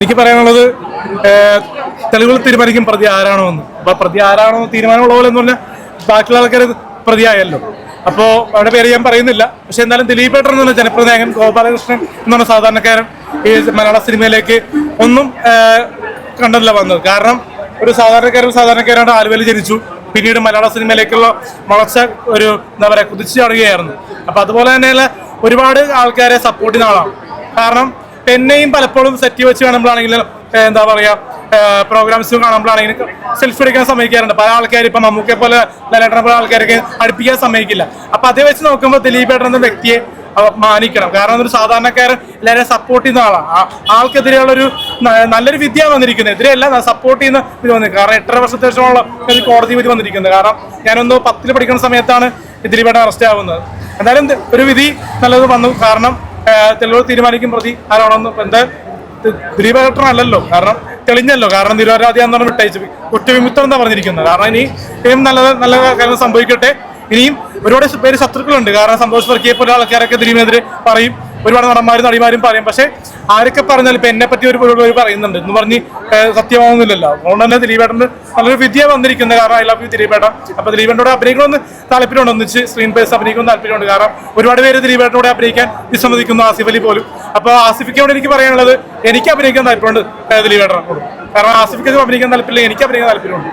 എനിക്ക് പറയാനുള്ളത് തെളിവുകൾ തീരുമാനിക്കും പ്രതി ആരാണോ എന്ന്. അപ്പൊ പ്രതി ആരാണോ തീരുമാനമുള്ള പോലെ എന്ന് പറഞ്ഞാൽ ബാക്കിയുള്ള ആൾക്കാർ പ്രതിയായല്ലോ. അപ്പോൾ അവരുടെ പേര് ഞാൻ പറയുന്നില്ല. പക്ഷെ എന്നാലും ദിലീപ് ഏട്ടൻ എന്ന് പറഞ്ഞ ജനപ്രതിനായകൻ, ഗോപാലകൃഷ്ണൻ എന്ന് പറഞ്ഞ സാധാരണക്കാരൻ ഈ മലയാള സിനിമയിലേക്ക് ഒന്നും കണ്ടല്ല വന്നത്. കാരണം ഒരു സാധാരണക്കാരാണ് ആലുവയിൽ ജനിച്ചു. പിന്നീട് മലയാള സിനിമയിലേക്കുള്ള വളർച്ച ഒരു എന്താ പറയുക കുതിച്ചു ചാടുകയായിരുന്നു. അപ്പൊ അതുപോലെ തന്നെയുള്ള ഒരുപാട് ആൾക്കാരെ സപ്പോർട്ട് ചെയ്യുന്ന ആളാണ്. കാരണം എന്നെയും പലപ്പോഴും സെറ്റ് വെച്ച് കാണുമ്പോഴാണെങ്കിലും എന്താ പറയാ പ്രോഗ്രാംസ് കാണുമ്പോഴാണെങ്കിലും സെൽഫി എടുക്കാൻ സമ്മതിക്കാറുണ്ട്. പല ആൾക്കാർ ഇപ്പൊ മമ്മൂക്കെ പോലെ ലാലേട്ടനെ പോലെ ആൾക്കാരൊക്കെ അടുപ്പിക്കാൻ സമ്മതിക്കില്ല. അപ്പൊ അതേ വെച്ച് നോക്കുമ്പോൾ ദിലീപ് ഏട്ടൻ എന്ന വ്യക്തിയെ മാനിക്കണം. കാരണം ഒരു സാധാരണക്കാരൻ എല്ലാവരെയും സപ്പോർട്ട് ചെയ്യുന്ന ആളാണ്. ആൾക്കെതിരെയുള്ള ഒരു നല്ലൊരു വിദ്യ വന്നിരിക്കുന്നത്, എതിരെയല്ല സപ്പോർട്ട് ചെയ്യുന്ന ഇത് വന്നിരിക്കുന്നത്. കാരണം 8.5 വർഷത്തിന് ശേഷമുള്ള ഒരു കോടതി വിധി വന്നിരിക്കുന്നത്. കാരണം ഞാനൊന്ന് 10ൽ പഠിക്കുന്ന സമയത്താണ് ദിലീപ് ഏട്ടൻ അറസ്റ്റ് ആവുന്നത്. എന്തായാലും ഒരു വിധി നല്ലത് വന്നു. കാരണം തെളിവ് തീരുമാനിക്കും പ്രതി ആരാണെന്ന്. എന്താ ദിലീപ് ഏട്ടൻ അല്ലല്ലോ, കാരണം തെളിഞ്ഞല്ലോ. കാരണം നിരപരാധിയാന്ന് പറഞ്ഞ് വിട്ടയച്ചു, കുറ്റവിമുക്തം എന്താ പറഞ്ഞിരിക്കുന്നത്. കാരണം ഇനിയും നല്ല കാര്യങ്ങൾ സംഭവിക്കട്ടെ. ഇനിയും ഒരുപാട് പേര് ശത്രുക്കളുണ്ട്. കാരണം സന്തോഷ് വർക്കിയെ പോലെ ആൾക്കാരൊക്കെ ദിലീപിനെതിരെ പറയും, ഒരുപാട് നടന്മാരും നടിമാരും പറയും. പക്ഷെ ആരൊക്കെ പറഞ്ഞാലും ഇപ്പൊ എന്നെ പറ്റി ഒരു പറയുന്നുണ്ട് എന്ന് പറഞ്ഞ് സത്യമാവുന്നില്ലല്ലോ. അതുകൊണ്ട് തന്നെ ദിലീപേട്ടന് നല്ലൊരു വിദ്യ വന്നിരിക്കുന്നത്. കാരണം ഐ ലവ് യു ദിലീപേട്ട. അപ്പൊ ദിലീപേട്ടോടെ അഭിനയിക്കണമെന്ന് താല്പര്യമുണ്ട്, ഒന്നിച്ച് സ്ക്രീൻ പേസ് അഭിനയിക്കുന്ന താല്പര്യമുണ്ട്. കാരണം ഒരുപാട് പേര് ദിലീപേട്ടനോടെ അഭിനയിക്കാൻ വിസമ്മതിക്കുന്നു, ആസിഫ് അലി പോലും. അപ്പൊ ആസിഫിക്കോട് എനിക്ക് പറയാനുള്ളത്, എനിക്ക് അഭിനയിക്കാൻ താല്പര്യമുണ്ട് ദിലീപേട്ടനോട്. കാരണം ആസിഫിക്ക് അഭിനയിക്കാൻ താല്പര്യമില്ല, എനിക്ക് അഭിനയിക്കാൻ താല്പര്യമുണ്ട്.